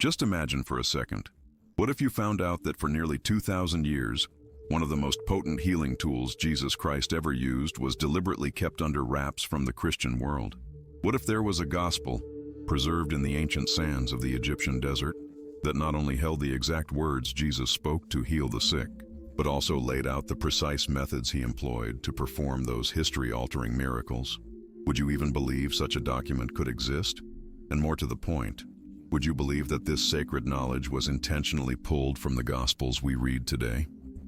Just imagine for a second. What if you found out that for nearly 2,000 years, one of the most potent healing tools Jesus Christ ever used was deliberately kept under wraps from the Christian world? What if there was a gospel, preserved in the ancient sands of the Egyptian desert, that not only held the exact words Jesus spoke to heal the sick, but also laid out the precise methods he employed to perform those history-altering miracles? Would you even believe such a document could exist? And more to the point, would you believe that this sacred knowledge was intentionally pulled from the Gospels we read today?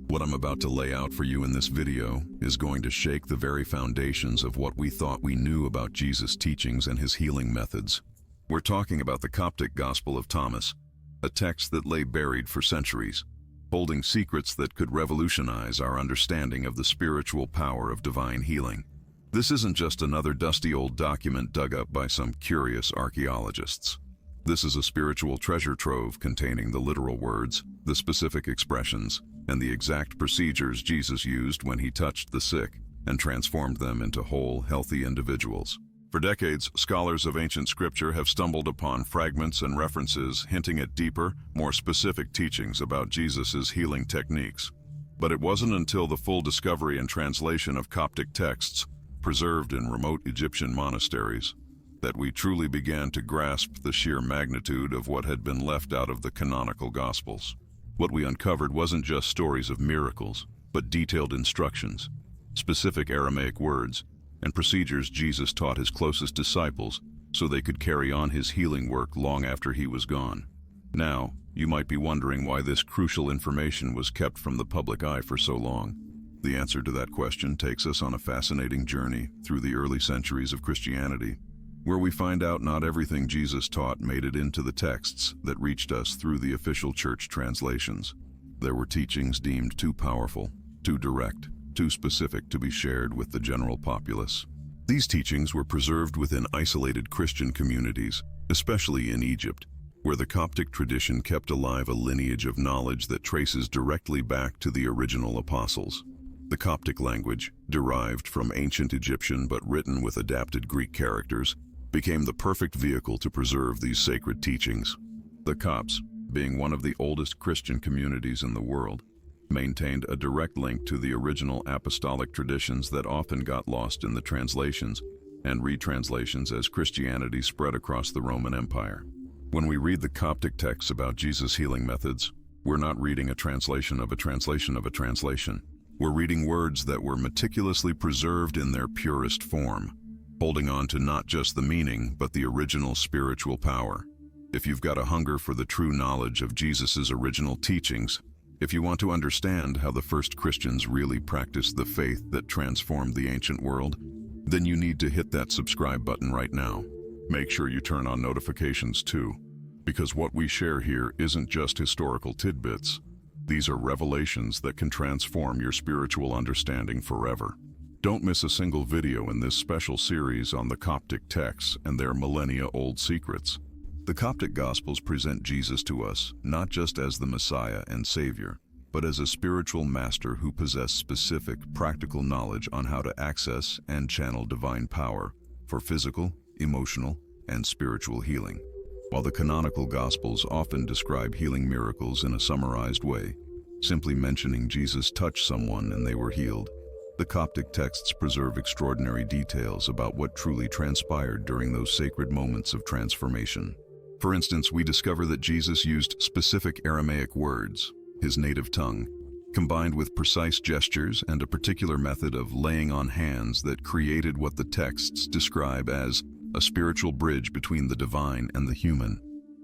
What I'm about to lay out for you in this video is going to shake the very foundations of what we thought we knew about Jesus' teachings and his healing methods. We're talking about the Coptic Gospel of Thomas, a text that lay buried for centuries, holding secrets that could revolutionize our understanding of the spiritual power of divine healing. This isn't just another dusty old document dug up by some curious archaeologists. This is a spiritual treasure trove containing the literal words, the specific expressions, and the exact procedures Jesus used when he touched the sick and transformed them into whole, healthy individuals. For decades, scholars of ancient scripture have stumbled upon fragments and references hinting at deeper, more specific teachings about Jesus' healing techniques. But it wasn't until the full discovery and translation of Coptic texts, preserved in remote Egyptian monasteries, that we truly began to grasp the sheer magnitude of what had been left out of the canonical Gospels. What we uncovered wasn't just stories of miracles, but detailed instructions, specific Aramaic words, and procedures Jesus taught his closest disciples so they could carry on his healing work long after he was gone. Now, you might be wondering why this crucial information was kept from the public eye for so long. The answer to that question takes us on a fascinating journey through the early centuries of Christianity, where we find out not everything Jesus taught made it into the texts that reached us through the official church translations. There were teachings deemed too powerful, too direct, too specific to be shared with the general populace. These teachings were preserved within isolated Christian communities, especially in Egypt, where the Coptic tradition kept alive a lineage of knowledge that traces directly back to the original apostles. The Coptic language, derived from ancient Egyptian but written with adapted Greek characters, became the perfect vehicle to preserve these sacred teachings. The Copts, being one of the oldest Christian communities in the world, maintained a direct link to the original apostolic traditions that often got lost in the translations and retranslations as Christianity spread across the Roman Empire. When we read the Coptic texts about Jesus' healing methods, we're not reading a translation of a translation of a translation. We're reading words that were meticulously preserved in their purest form, holding on to not just the meaning, but the original spiritual power. If you've got a hunger for the true knowledge of Jesus' original teachings, if you want to understand how the first Christians really practiced the faith that transformed the ancient world, then you need to hit that subscribe button right now. Make sure you turn on notifications too, because what we share here isn't just historical tidbits. These are revelations that can transform your spiritual understanding forever. Don't miss a single video in this special series on the Coptic texts and their millennia-old secrets. The Coptic Gospels present Jesus to us not just as the Messiah and Savior, but as a spiritual master who possessed specific, practical knowledge on how to access and channel divine power for physical, emotional, and spiritual healing. While the canonical Gospels often describe healing miracles in a summarized way, simply mentioning Jesus touched someone and they were healed, the Coptic texts preserve extraordinary details about what truly transpired during those sacred moments of transformation. For instance, we discover that Jesus used specific Aramaic words, his native tongue, combined with precise gestures and a particular method of laying on hands that created what the texts describe as a spiritual bridge between the divine and the human.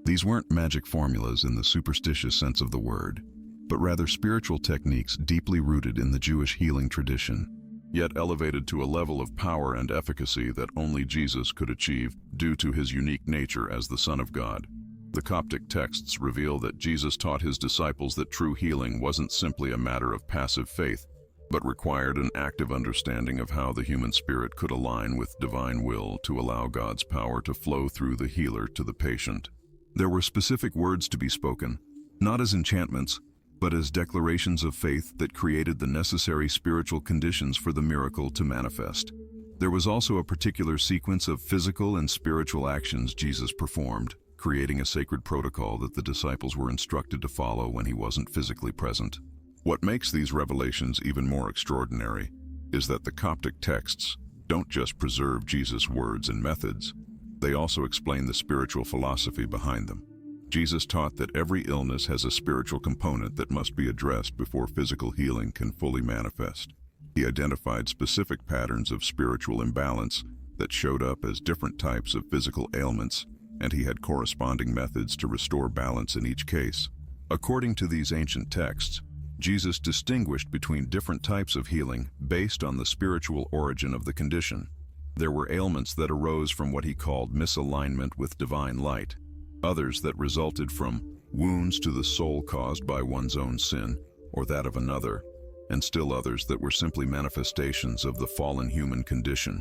These weren't magic formulas in the superstitious sense of the word, but rather spiritual techniques deeply rooted in the Jewish healing tradition, yet elevated to a level of power and efficacy that only Jesus could achieve due to his unique nature as the Son of God. The Coptic texts reveal that Jesus taught his disciples that true healing wasn't simply a matter of passive faith, but required an active understanding of how the human spirit could align with divine will to allow God's power to flow through the healer to the patient. There were specific words to be spoken, not as enchantments, but as declarations of faith that created the necessary spiritual conditions for the miracle to manifest. There was also a particular sequence of physical and spiritual actions Jesus performed, creating a sacred protocol that the disciples were instructed to follow when he wasn't physically present. What makes these revelations even more extraordinary is that the Coptic texts don't just preserve Jesus' words and methods, they also explain the spiritual philosophy behind them. Jesus taught that every illness has a spiritual component that must be addressed before physical healing can fully manifest. He identified specific patterns of spiritual imbalance that showed up as different types of physical ailments, and he had corresponding methods to restore balance in each case. According to these ancient texts, Jesus distinguished between different types of healing based on the spiritual origin of the condition. There were ailments that arose from what he called misalignment with divine light, others that resulted from wounds to the soul caused by one's own sin or that of another, and still others that were simply manifestations of the fallen human condition,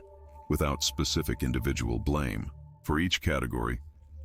without specific individual blame. For each category,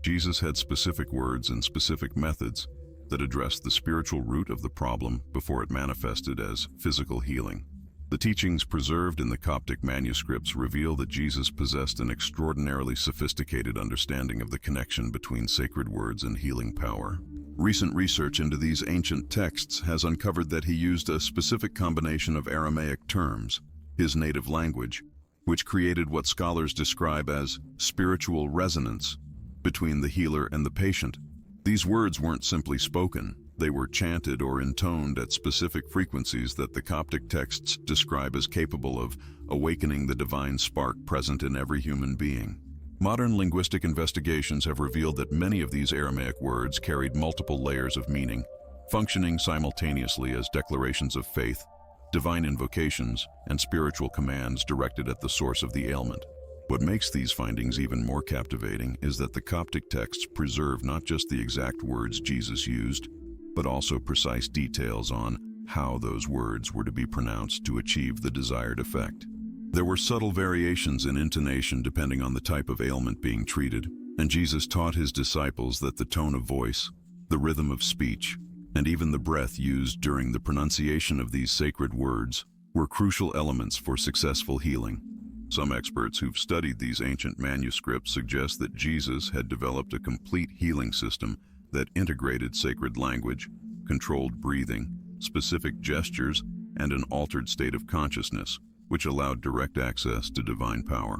Jesus had specific words and specific methods that addressed the spiritual root of the problem before it manifested as physical healing. The teachings preserved in the Coptic manuscripts reveal that Jesus possessed an extraordinarily sophisticated understanding of the connection between sacred words and healing power. Recent research into these ancient texts has uncovered that he used a specific combination of Aramaic terms, his native language, which created what scholars describe as spiritual resonance between the healer and the patient. These words weren't simply spoken, they were chanted or intoned at specific frequencies that the Coptic texts describe as capable of awakening the divine spark present in every human being. Modern linguistic investigations have revealed that many of these Aramaic words carried multiple layers of meaning, functioning simultaneously as declarations of faith, divine invocations, and spiritual commands directed at the source of the ailment. What makes these findings even more captivating is that the Coptic texts preserve not just the exact words Jesus used, but also precise details on how those words were to be pronounced to achieve the desired effect. There were subtle variations in intonation depending on the type of ailment being treated, and Jesus taught his disciples that the tone of voice, the rhythm of speech, and even the breath used during the pronunciation of these sacred words were crucial elements for successful healing. Some experts who've studied these ancient manuscripts suggest that Jesus had developed a complete healing system that integrated sacred language, controlled breathing, specific gestures, and an altered state of consciousness, which allowed direct access to divine power.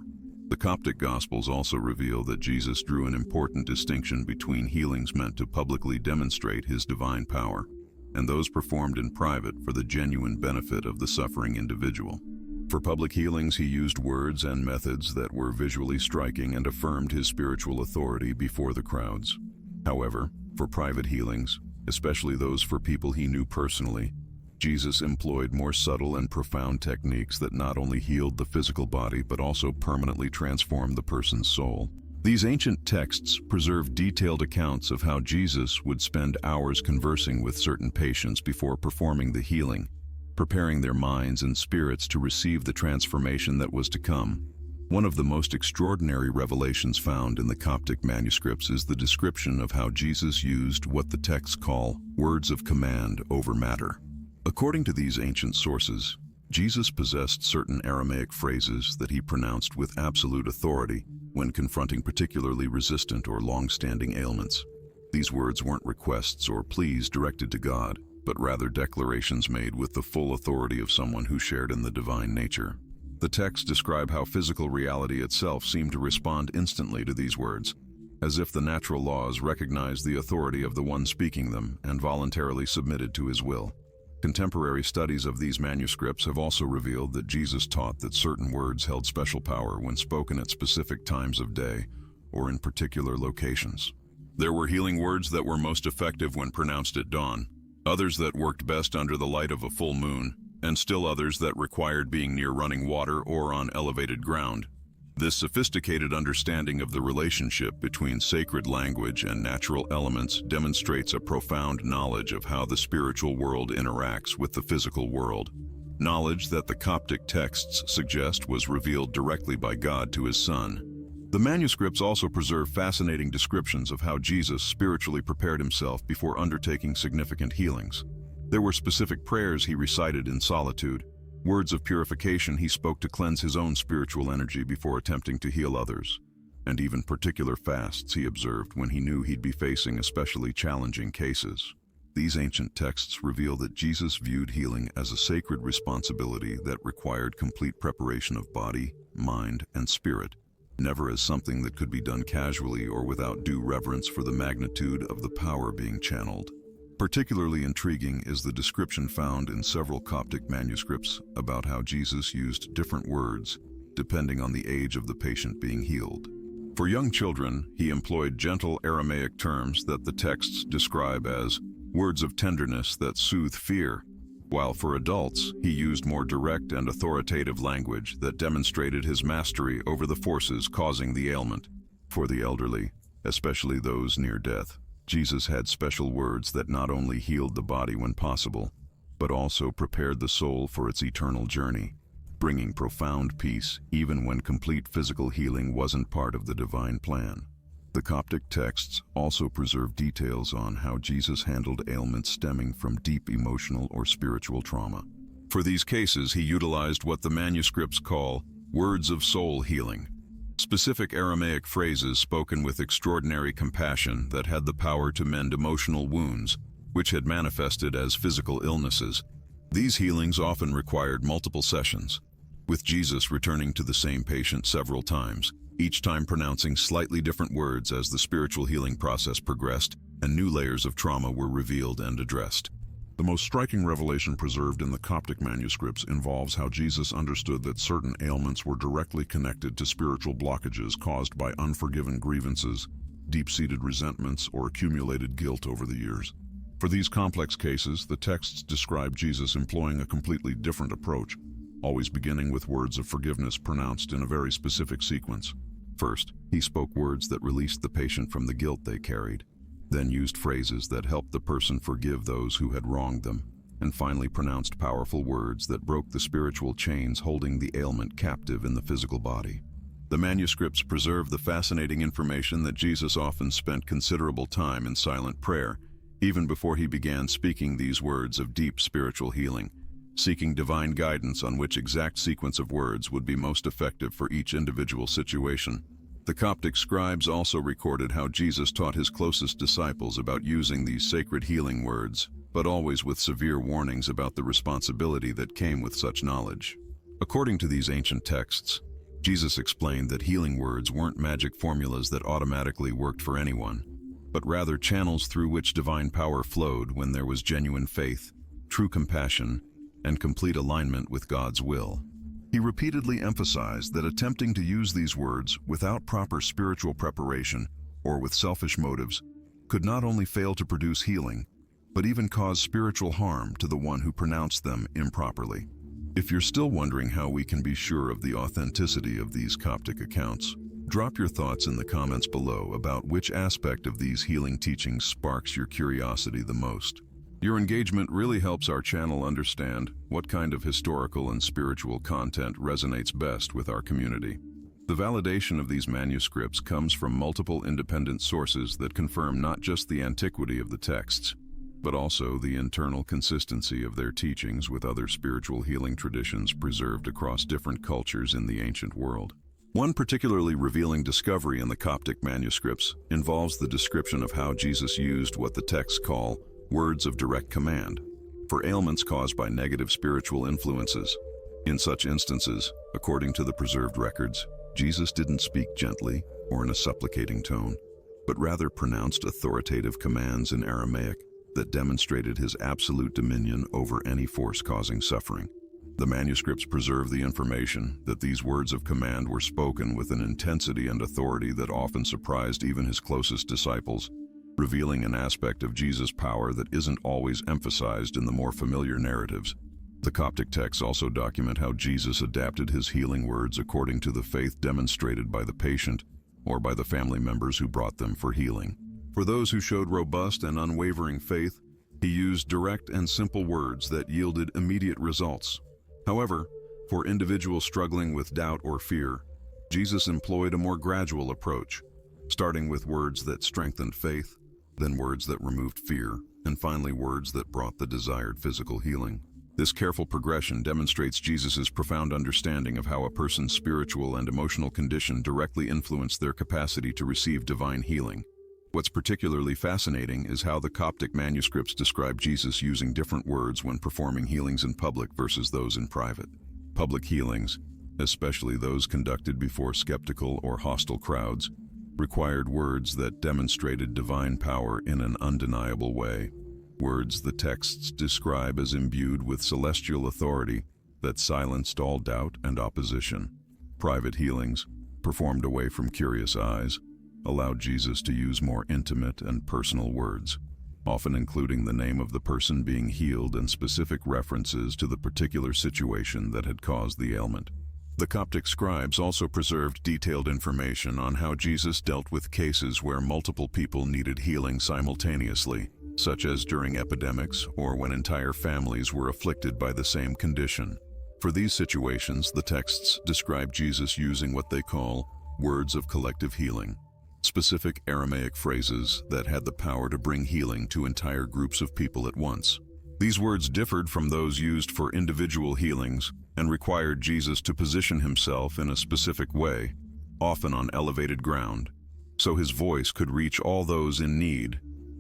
The Coptic Gospels also reveal that Jesus drew an important distinction between healings meant to publicly demonstrate his divine power and those performed in private for the genuine benefit of the suffering individual. For public healings, he used words and methods that were visually striking and affirmed his spiritual authority before the crowds. However, for private healings, especially those for people he knew personally, Jesus employed more subtle and profound techniques that not only healed the physical body but also permanently transformed the person's soul. These ancient texts preserve detailed accounts of how Jesus would spend hours conversing with certain patients before performing the healing, preparing their minds and spirits to receive the transformation that was to come. One of the most extraordinary revelations found in the Coptic manuscripts is the description of how Jesus used what the texts call words of command over matter. According to these ancient sources, Jesus possessed certain Aramaic phrases that he pronounced with absolute authority when confronting particularly resistant or long-standing ailments. These words weren't requests or pleas directed to God, but rather declarations made with the full authority of someone who shared in the divine nature. The texts describe how physical reality itself seemed to respond instantly to these words, as if the natural laws recognized the authority of the one speaking them and voluntarily submitted to his will. Contemporary studies of these manuscripts have also revealed that Jesus taught that certain words held special power when spoken at specific times of day or in particular locations. There were healing words that were most effective when pronounced at dawn, others that worked best under the light of a full moon, and still others that required being near running water or on elevated ground. This sophisticated understanding of the relationship between sacred language and natural elements demonstrates a profound knowledge of how the spiritual world interacts with the physical world, knowledge that the Coptic texts suggest was revealed directly by God to his Son. The manuscripts also preserve fascinating descriptions of how Jesus spiritually prepared himself before undertaking significant healings. There were specific prayers he recited in solitude, words of purification he spoke to cleanse his own spiritual energy before attempting to heal others. and even particular fasts he observed when he knew he'd be facing especially challenging cases. These ancient texts reveal that Jesus viewed healing as a sacred responsibility that required complete preparation of body, mind, and spirit, never as something that could be done casually or without due reverence for the magnitude of the power being channeled. Particularly intriguing is the description found in several Coptic manuscripts about how Jesus used different words depending on the age of the patient being healed. For young children, he employed gentle Aramaic terms that the texts describe as words of tenderness that soothe fear, while for adults, he used more direct and authoritative language that demonstrated his mastery over the forces causing the ailment. For the elderly, especially those near death, Jesus had special words that not only healed the body when possible, but also prepared the soul for its eternal journey, bringing profound peace even when complete physical healing wasn't part of the divine plan. The Coptic texts also preserve details on how Jesus handled ailments stemming from deep emotional or spiritual trauma. For these cases, he utilized what the manuscripts call words of soul healing, specific Aramaic phrases spoken with extraordinary compassion that had the power to mend emotional wounds, which had manifested as physical illnesses. These healings often required multiple sessions, with Jesus returning to the same patient several times, each time pronouncing slightly different words as the spiritual healing process progressed and new layers of trauma were revealed and addressed. The most striking revelation preserved in the Coptic manuscripts involves how Jesus understood that certain ailments were directly connected to spiritual blockages caused by unforgiven grievances, deep-seated resentments, or accumulated guilt over the years. For these complex cases, the texts describe Jesus employing a completely different approach, always beginning with words of forgiveness pronounced in a very specific sequence. First, he spoke words that released the patient from the guilt they carried, then used phrases that helped the person forgive those who had wronged them, and finally pronounced powerful words that broke the spiritual chains holding the ailment captive in the physical body. The manuscripts preserve the fascinating information that Jesus often spent considerable time in silent prayer, even before he began speaking these words of deep spiritual healing, seeking divine guidance on which exact sequence of words would be most effective for each individual situation. The Coptic scribes also recorded how Jesus taught his closest disciples about using these sacred healing words, but always with severe warnings about the responsibility that came with such knowledge. According to these ancient texts, Jesus explained that healing words weren't magic formulas that automatically worked for anyone, but rather channels through which divine power flowed when there was genuine faith, true compassion, and complete alignment with God's will. He repeatedly emphasized that attempting to use these words without proper spiritual preparation or with selfish motives could not only fail to produce healing, but even cause spiritual harm to the one who pronounced them improperly. If you're still wondering how we can be sure of the authenticity of these Coptic accounts, drop your thoughts in the comments below about which aspect of these healing teachings sparks your curiosity the most. Your engagement really helps our channel understand what kind of historical and spiritual content resonates best with our community. The validation of these manuscripts comes from multiple independent sources that confirm not just the antiquity of the texts, but also the internal consistency of their teachings with other spiritual healing traditions preserved across different cultures in the ancient world. One particularly revealing discovery in the Coptic manuscripts involves the description of how Jesus used what the texts call words of direct command for ailments caused by negative spiritual influences. In such instances, according to the preserved records, Jesus didn't speak gently or in a supplicating tone, but rather pronounced authoritative commands in Aramaic that demonstrated his absolute dominion over any force causing suffering. The manuscripts preserve the information that these words of command were spoken with an intensity and authority that often surprised even his closest disciples, revealing an aspect of Jesus' power that isn't always emphasized in the more familiar narratives. The Coptic texts also document how Jesus adapted his healing words according to the faith demonstrated by the patient or by the family members who brought them for healing. For those who showed robust and unwavering faith, he used direct and simple words that yielded immediate results. However, for individuals struggling with doubt or fear, Jesus employed a more gradual approach, starting with words that strengthened faith, then words that removed fear, and finally words that brought the desired physical healing. This careful progression demonstrates Jesus' profound understanding of how a person's spiritual and emotional condition directly influence their capacity to receive divine healing. What's particularly fascinating is how the Coptic manuscripts describe Jesus using different words when performing healings in public versus those in private. Public healings, especially those conducted before skeptical or hostile crowds, required words that demonstrated divine power in an undeniable way. Words the texts describe as imbued with celestial authority that silenced all doubt and opposition. Private healings, performed away from curious eyes, allowed Jesus to use more intimate and personal words, often including the name of the person being healed and specific references to the particular situation that had caused the ailment. The Coptic scribes also preserved detailed information on how Jesus dealt with cases where multiple people needed healing simultaneously, such as during epidemics or when entire families were afflicted by the same condition. For these situations, the texts describe Jesus using what they call words of collective healing, specific Aramaic phrases that had the power to bring healing to entire groups of people at once. These words differed from those used for individual healings and required Jesus to position himself in a specific way, often on elevated ground, so his voice could reach all those in need,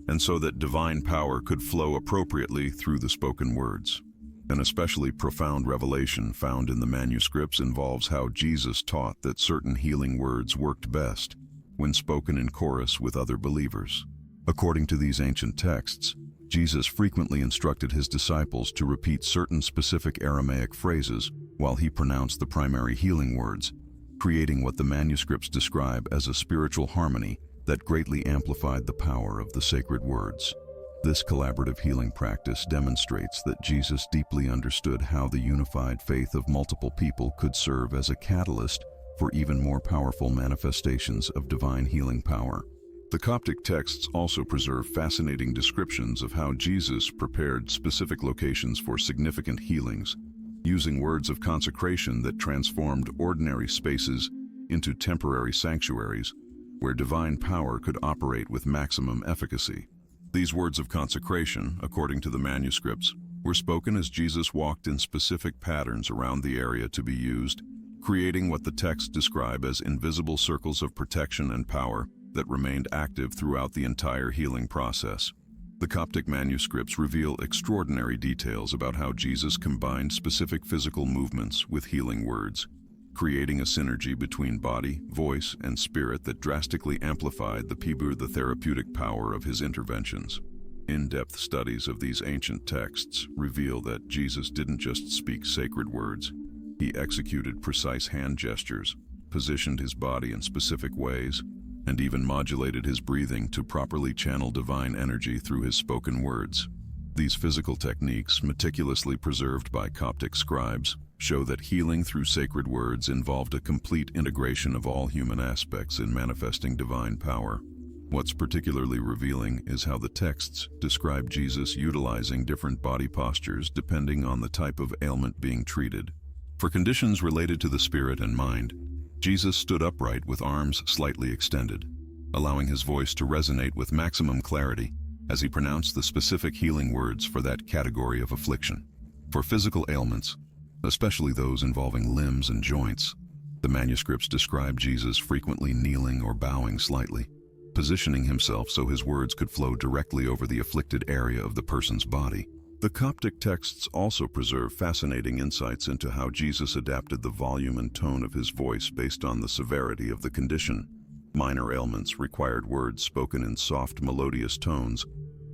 and so that divine power could flow appropriately through the spoken words. An especially profound revelation found in the manuscripts involves how Jesus taught that certain healing words worked best when spoken in chorus with other believers. According to these ancient texts, Jesus frequently instructed his disciples to repeat certain specific Aramaic phrases while he pronounced the primary healing words, creating what the manuscripts describe as a spiritual harmony that greatly amplified the power of the sacred words. This collaborative healing practice demonstrates that Jesus deeply understood how the unified faith of multiple people could serve as a catalyst for even more powerful manifestations of divine healing power. The Coptic texts also preserve fascinating descriptions of how Jesus prepared specific locations for significant healings, using words of consecration that transformed ordinary spaces into temporary sanctuaries where divine power could operate with maximum efficacy. These words of consecration, according to the manuscripts, were spoken as Jesus walked in specific patterns around the area to be used, creating what the texts describe as invisible circles of protection and power that remained active throughout the entire healing process. The Coptic manuscripts reveal extraordinary details about how Jesus combined specific physical movements with healing words, creating a synergy between body, voice, and spirit that drastically amplified the therapeutic power of his interventions. In-depth studies of these ancient texts reveal that Jesus didn't just speak sacred words. He executed precise hand gestures, positioned his body in specific ways, and even modulated his breathing to properly channel divine energy through his spoken words. These physical techniques, meticulously preserved by Coptic scribes, show that healing through sacred words involved a complete integration of all human aspects in manifesting divine power. What's particularly revealing is how the texts describe Jesus utilizing different body postures depending on the type of ailment being treated. For conditions related to the spirit and mind, Jesus stood upright with arms slightly extended, allowing his voice to resonate with maximum clarity as he pronounced the specific healing words for that category of affliction. For physical ailments, especially those involving limbs and joints, the manuscripts describe Jesus frequently kneeling or bowing slightly, positioning himself so his words could flow directly over the afflicted area of the person's body. The Coptic texts also preserve fascinating insights into how Jesus adapted the volume and tone of his voice based on the severity of the condition. Minor ailments required words spoken in soft, melodious tones,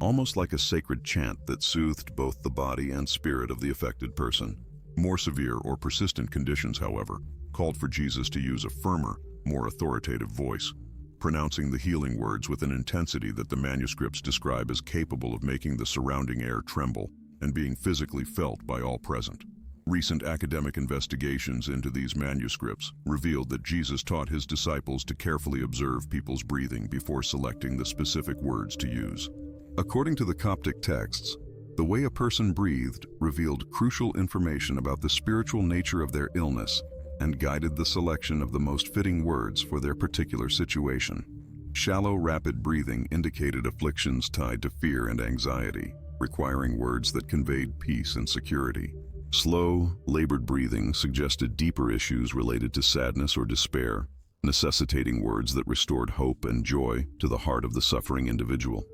almost like a sacred chant that soothed both the body and spirit of the affected person. More severe or persistent conditions, however, called for Jesus to use a firmer, more authoritative voice, pronouncing the healing words with an intensity that the manuscripts describe as capable of making the surrounding air tremble and being physically felt by all present. Recent academic investigations into these manuscripts revealed that Jesus taught his disciples to carefully observe people's breathing before selecting the specific words to use. According to the Coptic texts, the way a person breathed revealed crucial information about the spiritual nature of their illness and guided the selection of the most fitting words for their particular situation. Shallow, rapid breathing indicated afflictions tied to fear and anxiety, requiring words that conveyed peace and security. Slow, labored breathing suggested deeper issues related to sadness or despair, necessitating words that restored hope and joy to the heart of the suffering individual.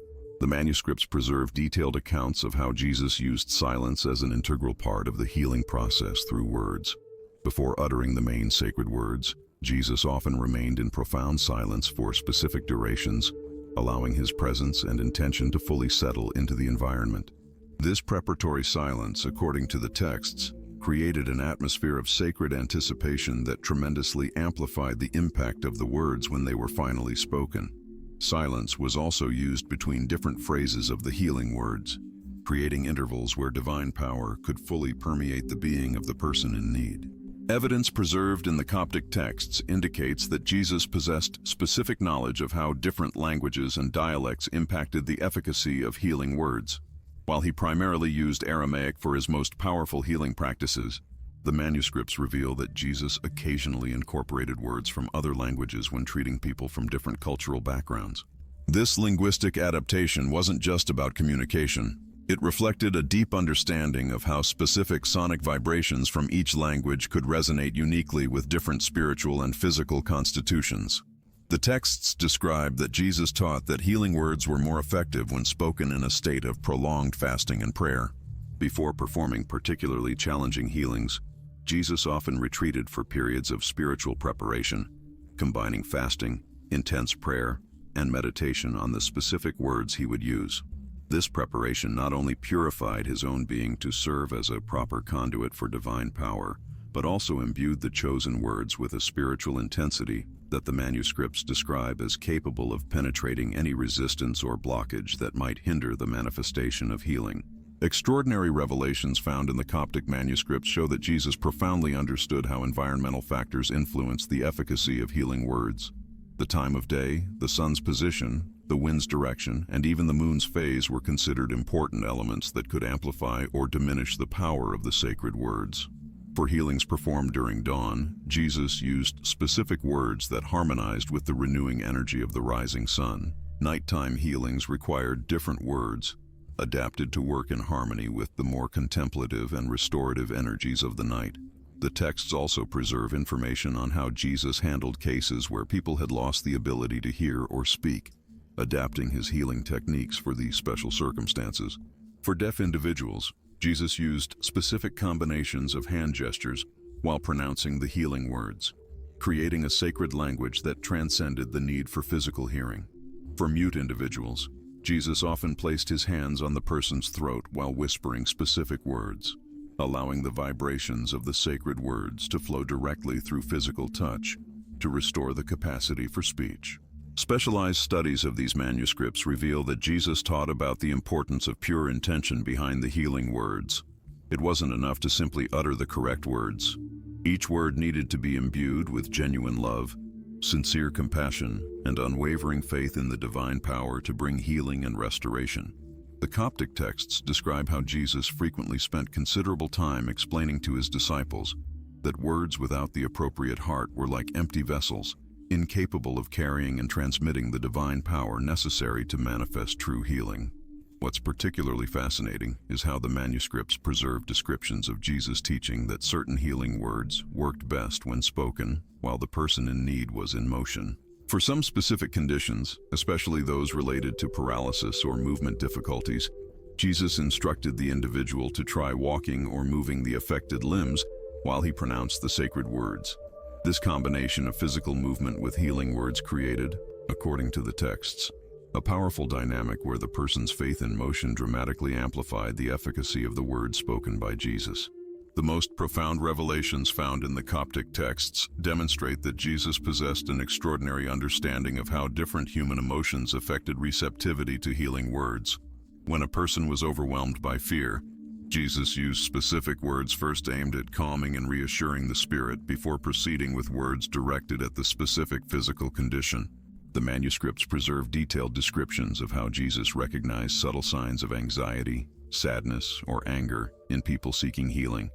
The manuscripts preserve detailed accounts of how Jesus used silence as an integral part of the healing process through words. Before uttering the main sacred words, Jesus often remained in profound silence for specific durations, allowing his presence and intention to fully settle into the environment. This preparatory silence, according to the texts, created an atmosphere of sacred anticipation that tremendously amplified the impact of the words when they were finally spoken. Silence was also used between different phrases of the healing words, creating intervals where divine power could fully permeate the being of the person in need. Evidence preserved in the Coptic texts indicates that Jesus possessed specific knowledge of how different languages and dialects impacted the efficacy of healing words. While he primarily used Aramaic for his most powerful healing practices, the manuscripts reveal that Jesus occasionally incorporated words from other languages when treating people from different cultural backgrounds. This linguistic adaptation wasn't just about communication. It reflected a deep understanding of how specific sonic vibrations from each language could resonate uniquely with different spiritual and physical constitutions. The texts describe that Jesus taught that healing words were more effective when spoken in a state of prolonged fasting and prayer. Before performing particularly challenging healings, Jesus often retreated for periods of spiritual preparation, combining fasting, intense prayer, and meditation on the specific words he would use. This preparation not only purified his own being to serve as a proper conduit for divine power, but also imbued the chosen words with a spiritual intensity that the manuscripts describe as capable of penetrating any resistance or blockage that might hinder the manifestation of healing. Extraordinary revelations found in the Coptic manuscripts show that Jesus profoundly understood how environmental factors influence the efficacy of healing words. The time of day, the sun's position, the wind's direction, and even the moon's phase were considered important elements that could amplify or diminish the power of the sacred words. For healings performed during dawn, Jesus used specific words that harmonized with the renewing energy of the rising sun. Nighttime healings required different words, adapted to work in harmony with the more contemplative and restorative energies of the night. The texts also preserve information on how Jesus handled cases where people had lost the ability to hear or speak, adapting his healing techniques for these special circumstances. For deaf individuals, Jesus used specific combinations of hand gestures while pronouncing the healing words, creating a sacred language that transcended the need for physical hearing. For mute individuals, Jesus often placed his hands on the person's throat while whispering specific words, allowing the vibrations of the sacred words to flow directly through physical touch to restore the capacity for speech. Specialized studies of these manuscripts reveal that Jesus taught about the importance of pure intention behind the healing words. It wasn't enough to simply utter the correct words. Each word needed to be imbued with genuine love, sincere compassion, and unwavering faith in the divine power to bring healing and restoration. The Coptic texts describe how Jesus frequently spent considerable time explaining to his disciples that words without the appropriate heart were like empty vessels, incapable of carrying and transmitting the divine power necessary to manifest true healing. What's particularly fascinating is how the manuscripts preserve descriptions of Jesus' teaching that certain healing words worked best when spoken while the person in need was in motion. For some specific conditions, especially those related to paralysis or movement difficulties, Jesus instructed the individual to try walking or moving the affected limbs while he pronounced the sacred words. This combination of physical movement with healing words created, according to the texts, a powerful dynamic where the person's faith in motion dramatically amplified the efficacy of the words spoken by Jesus. The most profound revelations found in the Coptic texts demonstrate that Jesus possessed an extraordinary understanding of how different human emotions affected receptivity to healing words. When a person was overwhelmed by fear, Jesus used specific words first aimed at calming and reassuring the spirit before proceeding with words directed at the specific physical condition. The manuscripts preserve detailed descriptions of how Jesus recognized subtle signs of anxiety, sadness, or anger in people seeking healing,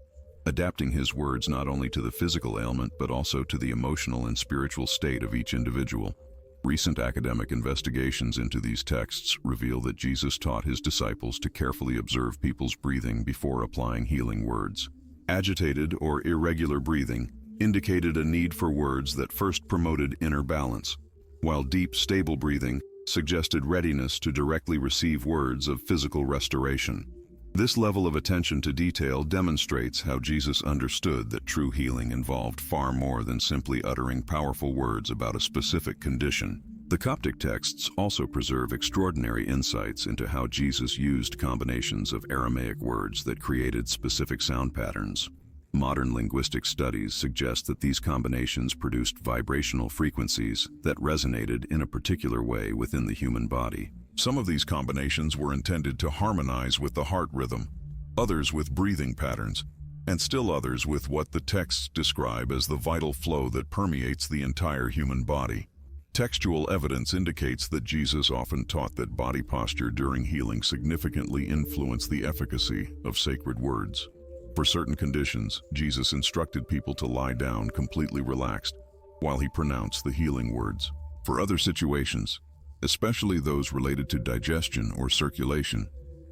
adapting his words not only to the physical ailment but also to the emotional and spiritual state of each individual. Recent academic investigations into these texts reveal that Jesus taught his disciples to carefully observe people's breathing before applying healing words. Agitated or irregular breathing indicated a need for words that first promoted inner balance, while deep, stable breathing suggested readiness to directly receive words of physical restoration. This level of attention to detail demonstrates how Jesus understood that true healing involved far more than simply uttering powerful words about a specific condition. The Coptic texts also preserve extraordinary insights into how Jesus used combinations of Aramaic words that created specific sound patterns. Modern linguistic studies suggest that these combinations produced vibrational frequencies that resonated in a particular way within the human body. Some of these combinations were intended to harmonize with the heart rhythm, others with breathing patterns, and still others with what the texts describe as the vital flow that permeates the entire human body. Textual evidence indicates that Jesus often taught that body posture during healing significantly influenced the efficacy of sacred words. For certain conditions, Jesus instructed people to lie down completely relaxed while he pronounced the healing words. For other situations, especially those related to digestion or circulation,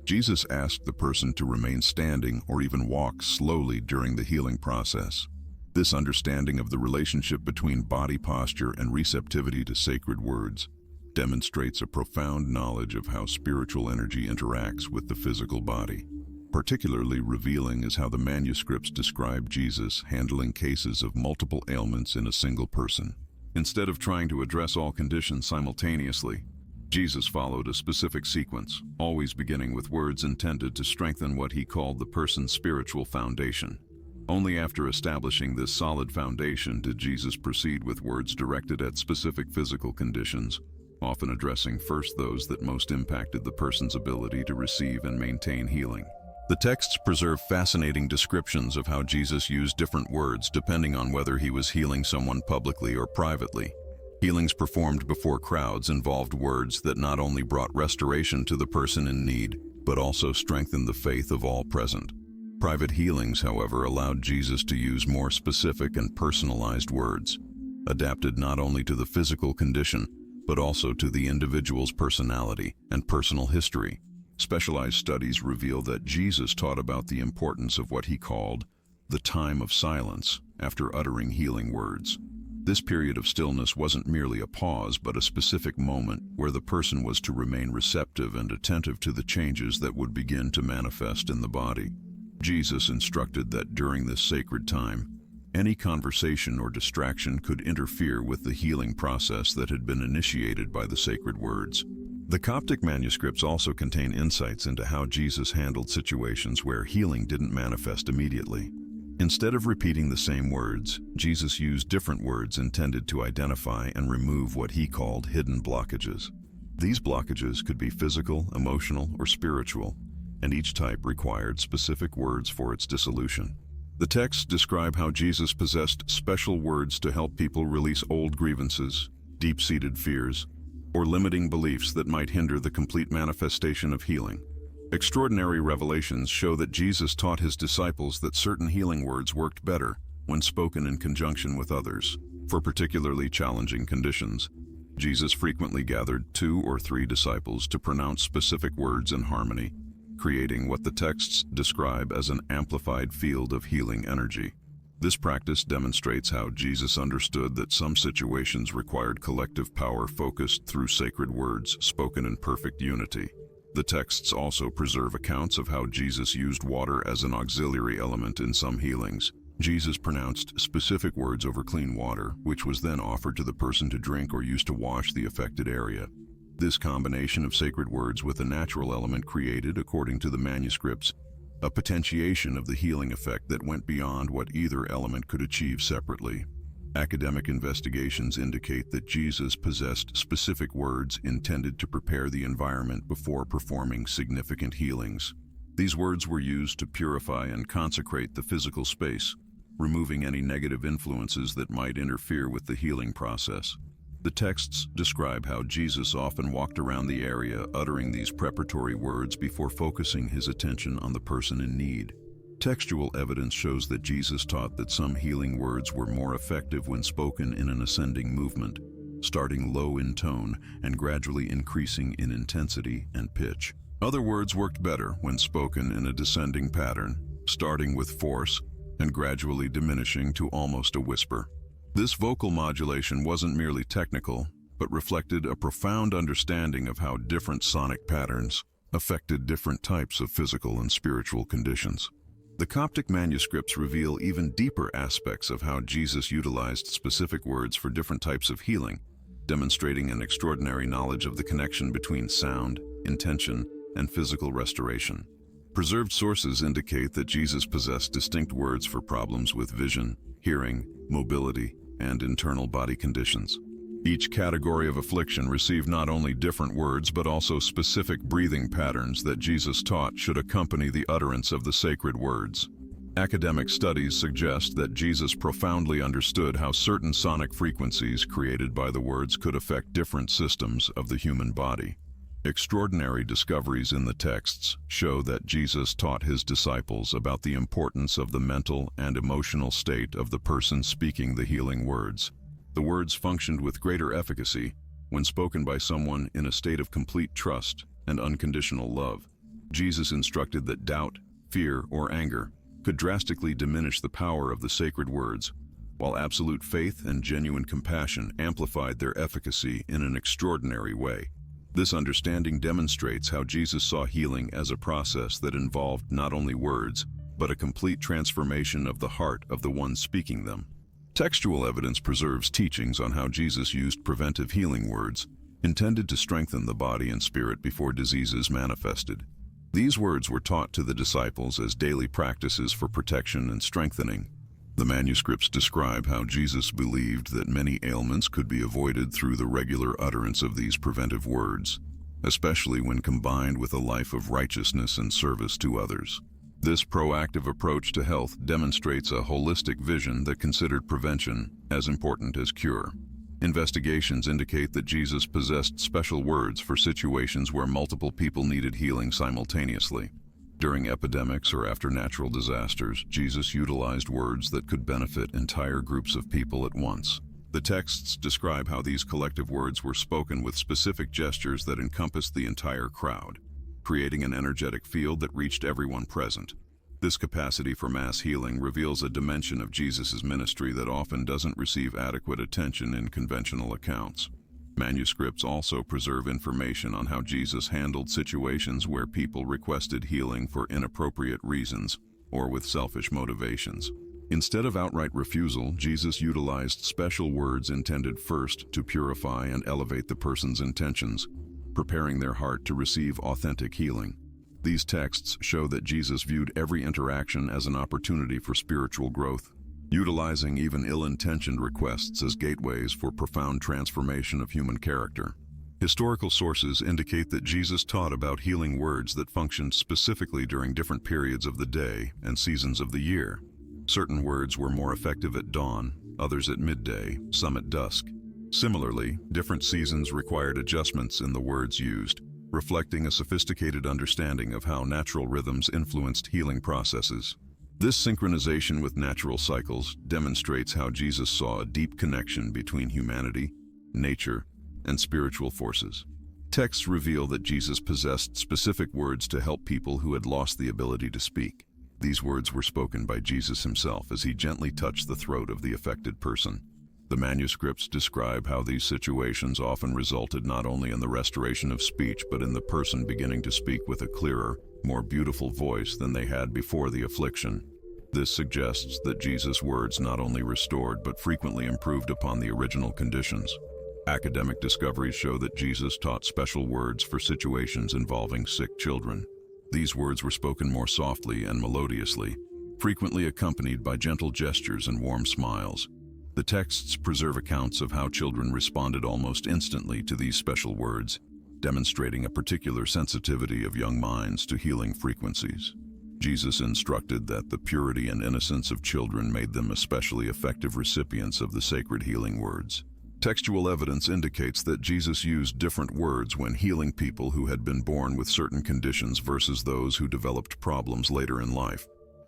Jesus asked the person to remain standing or even walk slowly during the healing process. This understanding of the relationship between body posture and receptivity to sacred words demonstrates a profound knowledge of how spiritual energy interacts with the physical body. Particularly revealing is how the manuscripts describe Jesus handling cases of multiple ailments in a single person. Instead of trying to address all conditions simultaneously, Jesus followed a specific sequence, always beginning with words intended to strengthen what he called the person's spiritual foundation. Only after establishing this solid foundation did Jesus proceed with words directed at specific physical conditions, often addressing first those that most impacted the person's ability to receive and maintain healing. The texts preserve fascinating descriptions of how Jesus used different words depending on whether he was healing someone publicly or privately. Healings performed before crowds involved words that not only brought restoration to the person in need, but also strengthened the faith of all present. Private healings, however, allowed Jesus to use more specific and personalized words, adapted not only to the physical condition, but also to the individual's personality and personal history. Specialized studies reveal that Jesus taught about the importance of what he called the time of silence after uttering healing words. This period of stillness wasn't merely a pause, but a specific moment where the person was to remain receptive and attentive to the changes that would begin to manifest in the body. Jesus instructed that during this sacred time, any conversation or distraction could interfere with the healing process that had been initiated by the sacred words. The Coptic manuscripts also contain insights into how Jesus handled situations where healing didn't manifest immediately. Instead of repeating the same words, Jesus used different words intended to identify and remove what he called hidden blockages. These blockages could be physical, emotional, or spiritual, and each type required specific words for its dissolution. The texts describe how Jesus possessed special words to help people release old grievances, deep-seated fears, or limiting beliefs that might hinder the complete manifestation of healing. Extraordinary revelations show that Jesus taught his disciples that certain healing words worked better when spoken in conjunction with others. For particularly challenging conditions, Jesus frequently gathered 2 or 3 disciples to pronounce specific words in harmony, creating what the texts describe as an amplified field of healing energy. This practice demonstrates how Jesus understood that some situations required collective power focused through sacred words spoken in perfect unity. The texts also preserve accounts of how Jesus used water as an auxiliary element in some healings. Jesus pronounced specific words over clean water, which was then offered to the person to drink or use to wash the affected area. This combination of sacred words with a natural element created, according to the manuscripts, a potentiation of the healing effect that went beyond what either element could achieve separately. Academic investigations indicate that Jesus possessed specific words intended to prepare the environment before performing significant healings. These words were used to purify and consecrate the physical space, removing any negative influences that might interfere with the healing process. The texts describe how Jesus often walked around the area uttering these preparatory words before focusing his attention on the person in need. Textual evidence shows that Jesus taught that some healing words were more effective when spoken in an ascending movement, starting low in tone and gradually increasing in intensity and pitch. Other words worked better when spoken in a descending pattern, starting with force and gradually diminishing to almost a whisper. This vocal modulation wasn't merely technical, but reflected a profound understanding of how different sonic patterns affected different types of physical and spiritual conditions. The Coptic manuscripts reveal even deeper aspects of how Jesus utilized specific words for different types of healing, demonstrating an extraordinary knowledge of the connection between sound, intention, and physical restoration. Preserved sources indicate that Jesus possessed distinct words for problems with vision, hearing, mobility, and internal body conditions. Each category of affliction received not only different words but also specific breathing patterns that Jesus taught should accompany the utterance of the sacred words. Academic studies suggest that Jesus profoundly understood how certain sonic frequencies created by the words could affect different systems of the human body. Extraordinary discoveries in the texts show that Jesus taught his disciples about the importance of the mental and emotional state of the person speaking the healing words. The words functioned with greater efficacy when spoken by someone in a state of complete trust and unconditional love. Jesus instructed that doubt, fear, or anger could drastically diminish the power of the sacred words, while absolute faith and genuine compassion amplified their efficacy in an extraordinary way. This understanding demonstrates how Jesus saw healing as a process that involved not only words, but a complete transformation of the heart of the one speaking them. Textual evidence preserves teachings on how Jesus used preventive healing words, intended to strengthen the body and spirit before diseases manifested. These words were taught to the disciples as daily practices for protection and strengthening. The manuscripts describe how Jesus believed that many ailments could be avoided through the regular utterance of these preventive words, especially when combined with a life of righteousness and service to others. This proactive approach to health demonstrates a holistic vision that considered prevention as important as cure. Investigations indicate that Jesus possessed special words for situations where multiple people needed healing simultaneously. During epidemics or after natural disasters, Jesus utilized words that could benefit entire groups of people at once. The texts describe how these collective words were spoken with specific gestures that encompassed the entire crowd, creating an energetic field that reached everyone present. This capacity for mass healing reveals a dimension of Jesus' ministry that often doesn't receive adequate attention in conventional accounts. Manuscripts also preserve information on how Jesus handled situations where people requested healing for inappropriate reasons or with selfish motivations. Instead of outright refusal, Jesus utilized special words intended first to purify and elevate the person's intentions, preparing their heart to receive authentic healing. These texts show that Jesus viewed every interaction as an opportunity for spiritual growth, utilizing even ill-intentioned requests as gateways for profound transformation of human character. Historical sources indicate that Jesus taught about healing words that functioned specifically during different periods of the day and seasons of the year. Certain words were more effective at dawn, others at midday, some at dusk. Similarly, different seasons required adjustments in the words used, reflecting a sophisticated understanding of how natural rhythms influenced healing processes. This synchronization with natural cycles demonstrates how Jesus saw a deep connection between humanity, nature, and spiritual forces. Texts reveal that Jesus possessed specific words to help people who had lost the ability to speak. These words were spoken by Jesus himself as he gently touched the throat of the affected person. The manuscripts describe how these situations often resulted not only in the restoration of speech but in the person beginning to speak with a clearer, more beautiful voice than they had before the affliction. This suggests that Jesus' words not only restored but frequently improved upon the original conditions. Academic discoveries show that Jesus taught special words for situations involving sick children. These words were spoken more softly and melodiously, frequently accompanied by gentle gestures and warm smiles. The texts preserve accounts of how children responded almost instantly to these special words, demonstrating a particular sensitivity of young minds to healing frequencies. Jesus instructed that the purity and innocence of children made them especially effective recipients of the sacred healing words. Textual evidence indicates that Jesus used different words when healing people who had been born with certain conditions versus those who developed problems later in life.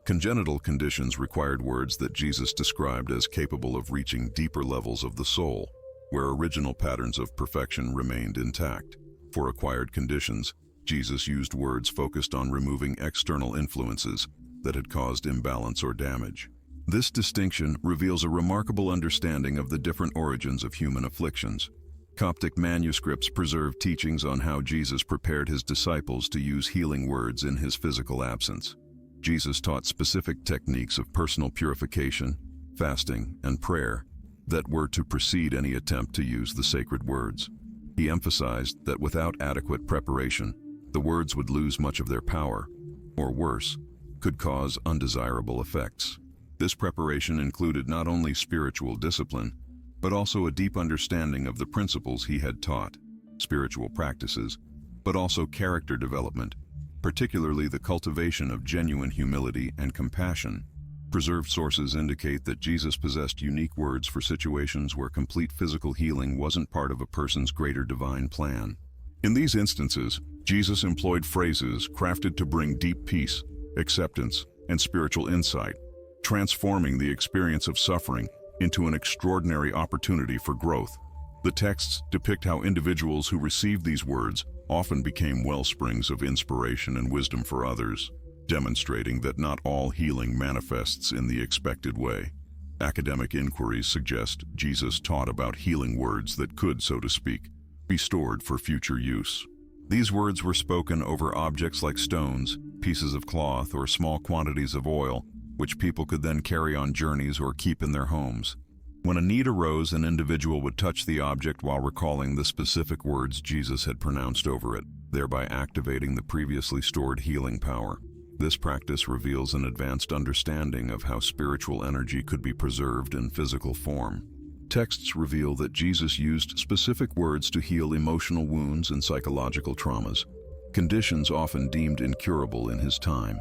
Congenital conditions required words that Jesus described as capable of reaching deeper levels of the soul. where original patterns of perfection remained intact. For acquired conditions, Jesus used words focused on removing external influences that had caused imbalance or damage. This distinction reveals a remarkable understanding of the different origins of human afflictions. Coptic manuscripts preserve teachings on how Jesus prepared his disciples to use healing words in his physical absence. Jesus taught specific techniques of personal purification, fasting, and prayer that were to precede any attempt to use the sacred words. He emphasized that without adequate preparation, the words would lose much of their power, or worse, could cause undesirable effects. This preparation included not only spiritual discipline, but also a deep understanding of the principles he had taught, spiritual practices, but also character development, particularly the cultivation of genuine humility and compassion. Preserved sources indicate that Jesus possessed unique words for situations where complete physical healing wasn't part of a person's greater divine plan. In these instances, Jesus employed phrases crafted to bring deep peace, acceptance, and spiritual insight, transforming the experience of suffering into an extraordinary opportunity for growth. The texts depict how individuals who received these words often became wellsprings of inspiration and wisdom for others, demonstrating that not all healing manifests in the expected way. Academic inquiries suggest Jesus taught about healing words that could, so to speak, be stored for future use. These words were spoken over objects like stones, pieces of cloth, or small quantities of oil, which people could then carry on journeys or keep in their homes. When a need arose, an individual would touch the object while recalling the specific words Jesus had pronounced over it, thereby activating the previously stored healing power. This practice reveals an advanced understanding of how spiritual energy could be preserved in physical form. Texts reveal that Jesus used specific words to heal emotional wounds and psychological traumas, conditions often deemed incurable in his time.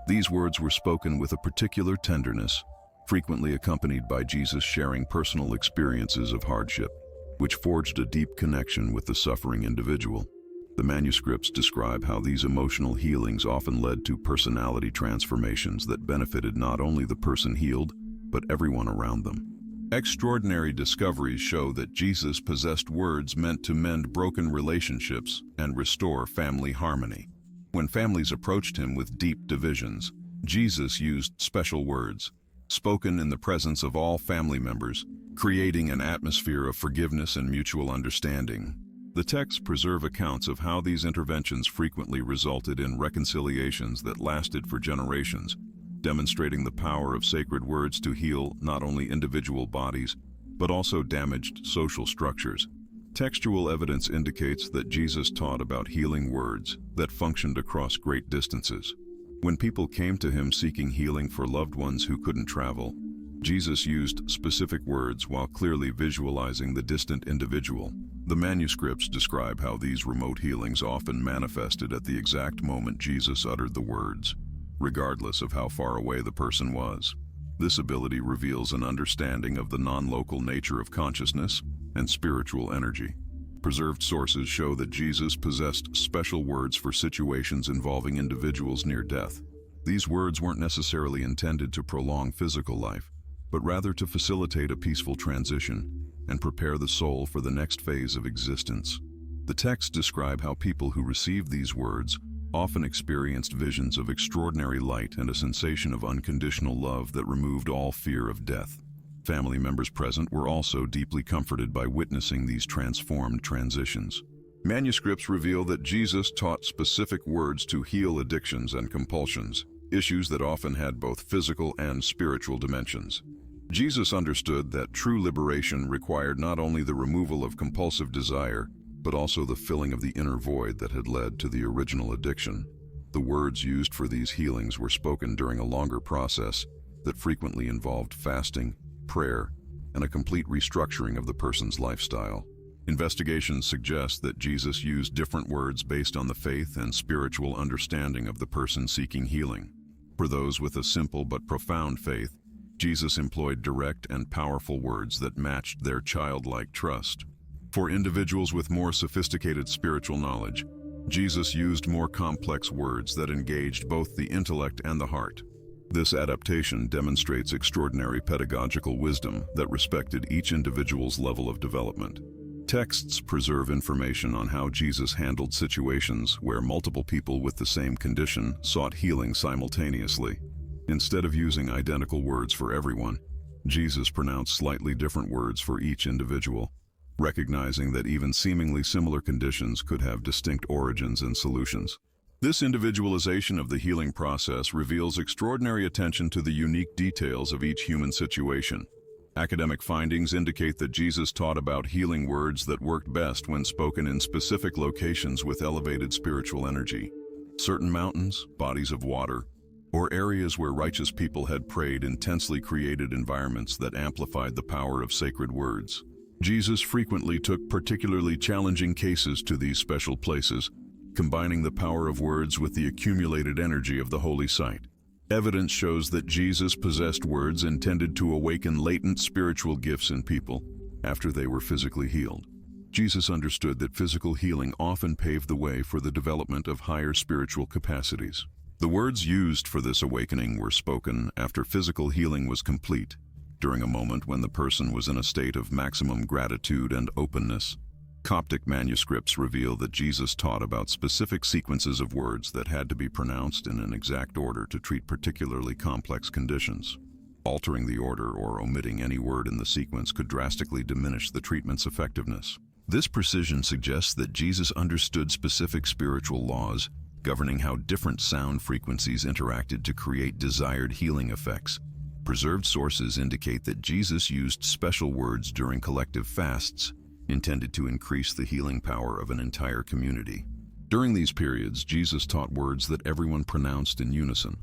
These words were spoken with a particular tenderness, frequently accompanied by Jesus sharing personal experiences of hardship, which forged a deep connection with the suffering individual. The manuscripts describe how these emotional healings often led to personality transformations that benefited not only the person healed, but everyone around them. Extraordinary discoveries show that Jesus possessed words meant to mend broken relationships and restore family harmony. When families approached him with deep divisions, Jesus used special words, spoken in the presence of all family members, creating an atmosphere of forgiveness and mutual understanding. The texts preserve accounts of how these interventions frequently resulted in reconciliations that lasted for generations, demonstrating the power of sacred words to heal not only individual bodies, but also damaged social structures. Textual evidence indicates that Jesus taught about healing words that functioned across great distances. When people came to him seeking healing for loved ones who couldn't travel, Jesus used specific words while clearly visualizing the distant individual. The manuscripts describe how these remote healings often manifested at the exact moment Jesus uttered the words, regardless of how far away the person was. This ability reveals an understanding of the non-local nature of consciousness and spiritual energy. Preserved sources show that Jesus possessed special words for situations involving individuals near death. These words weren't necessarily intended to prolong physical life, but rather to facilitate a peaceful transition and prepare the soul for the next phase of existence. The texts describe how people who received these words often experienced visions of extraordinary light and a sensation of unconditional love that removed all fear of death. Family members present were also deeply comforted by witnessing these transformed transitions. Manuscripts reveal that Jesus taught specific words to heal addictions and compulsions, issues that often had both physical and spiritual dimensions. Jesus understood that true liberation required not only the removal of compulsive desire, but also the filling of the inner void that had led to the original addiction. The words used for these healings were spoken during a longer process that frequently involved fasting, prayer, and a complete restructuring of the person's lifestyle. Investigations suggest that Jesus used different words based on the faith and spiritual understanding of the person seeking healing. For those with a simple but profound faith, Jesus employed direct and powerful words that matched their childlike trust. For individuals with more sophisticated spiritual knowledge, Jesus used more complex words that engaged both the intellect and the heart. This adaptation demonstrates extraordinary pedagogical wisdom that respected each individual's level of development. Texts preserve information on how Jesus handled situations where multiple people with the same condition sought healing simultaneously. Instead of using identical words for everyone, Jesus pronounced slightly different words for each individual, recognizing that even seemingly similar conditions could have distinct origins and solutions. This individualization of the healing process reveals extraordinary attention to the unique details of each human situation. Academic findings indicate that Jesus taught about healing words that worked best when spoken in specific locations with elevated spiritual energy. Certain mountains, bodies of water, or areas where righteous people had prayed intensely created environments that amplified the power of sacred words. Jesus frequently took particularly challenging cases to these special places, combining the power of words with the accumulated energy of the holy site. Evidence shows that Jesus possessed words intended to awaken latent spiritual gifts in people after they were physically healed. Jesus understood that physical healing often paved the way for the development of higher spiritual capacities. The words used for this awakening were spoken after physical healing was complete, during a moment when the person was in a state of maximum gratitude and openness. Coptic manuscripts reveal that Jesus taught about specific sequences of words that had to be pronounced in an exact order to treat particularly complex conditions. Altering the order or omitting any word in the sequence could drastically diminish the treatment's effectiveness. This precision suggests that Jesus understood specific spiritual laws governing how different sound frequencies interacted to create desired healing effects. Preserved sources indicate that Jesus used special words during collective fasts intended to increase the healing power of an entire community. During these periods, Jesus taught words that everyone pronounced in unison,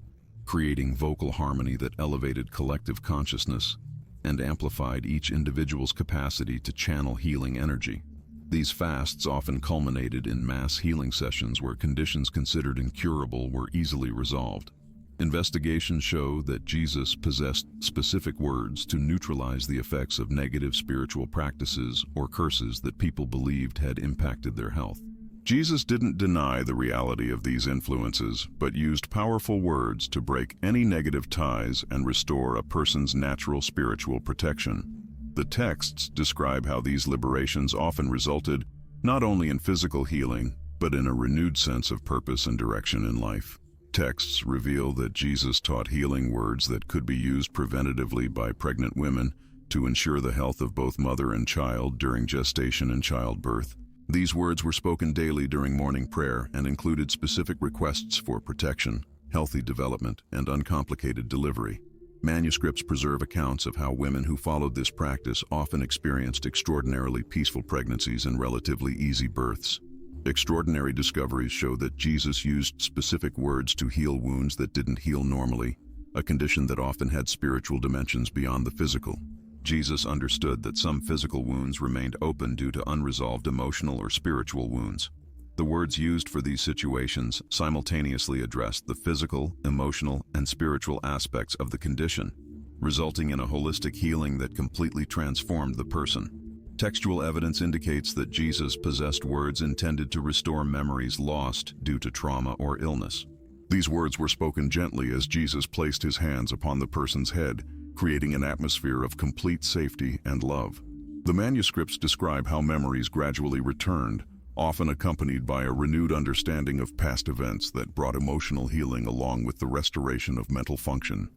creating vocal harmony that elevated collective consciousness and amplified each individual's capacity to channel healing energy. These fasts often culminated in mass healing sessions where conditions considered incurable were easily resolved. Investigations show that Jesus possessed specific words to neutralize the effects of negative spiritual practices or curses that people believed had impacted their health. Jesus didn't deny the reality of these influences, but used powerful words to break any negative ties and restore a person's natural spiritual protection. The texts describe how these liberations often resulted not only in physical healing, but in a renewed sense of purpose and direction in life. Texts reveal that Jesus taught healing words that could be used preventatively by pregnant women to ensure the health of both mother and child during gestation and childbirth. These words were spoken daily during morning prayer and included specific requests for protection, healthy development, and uncomplicated delivery. Manuscripts preserve accounts of how women who followed this practice often experienced extraordinarily peaceful pregnancies and relatively easy births. Extraordinary discoveries show that Jesus used specific words to heal wounds that didn't heal normally, a condition that often had spiritual dimensions beyond the physical. Jesus understood that some physical wounds remained open due to unresolved emotional or spiritual wounds. The words used for these situations simultaneously addressed the physical, emotional, and spiritual aspects of the condition, resulting in a holistic healing that completely transformed the person. Textual evidence indicates that Jesus possessed words intended to restore memories lost due to trauma or illness. These words were spoken gently as Jesus placed his hands upon the person's head, creating an atmosphere of complete safety and love. The manuscripts describe how memories gradually returned, often accompanied by a renewed understanding of past events that brought emotional healing along with the restoration of mental function.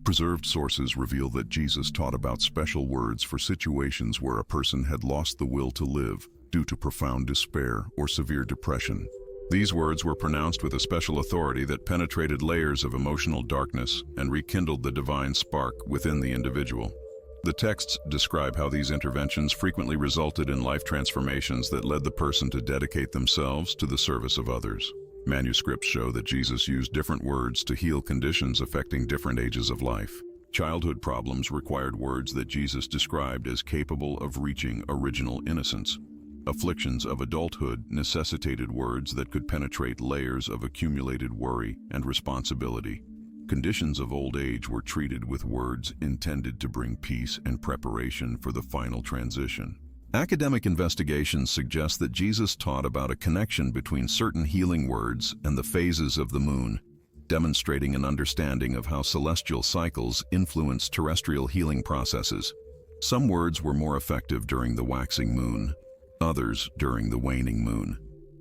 Preserved sources reveal that Jesus taught about special words for situations where a person had lost the will to live due to profound despair or severe depression. These words were pronounced with a special authority that penetrated layers of emotional darkness and rekindled the divine spark within the individual. The texts describe how these interventions frequently resulted in life transformations that led the person to dedicate themselves to the service of others. Manuscripts show that Jesus used different words to heal conditions affecting different ages of life. Childhood problems required words that Jesus described as capable of reaching original innocence. Afflictions of adulthood necessitated words that could penetrate layers of accumulated worry and responsibility. Conditions of old age were treated with words intended to bring peace and preparation for the final transition. Academic investigations suggest that Jesus taught about a connection between certain healing words and the phases of the moon. demonstrating an understanding of how celestial cycles influence terrestrial healing processes. Some words were more effective during the waxing moon, others during the waning moon.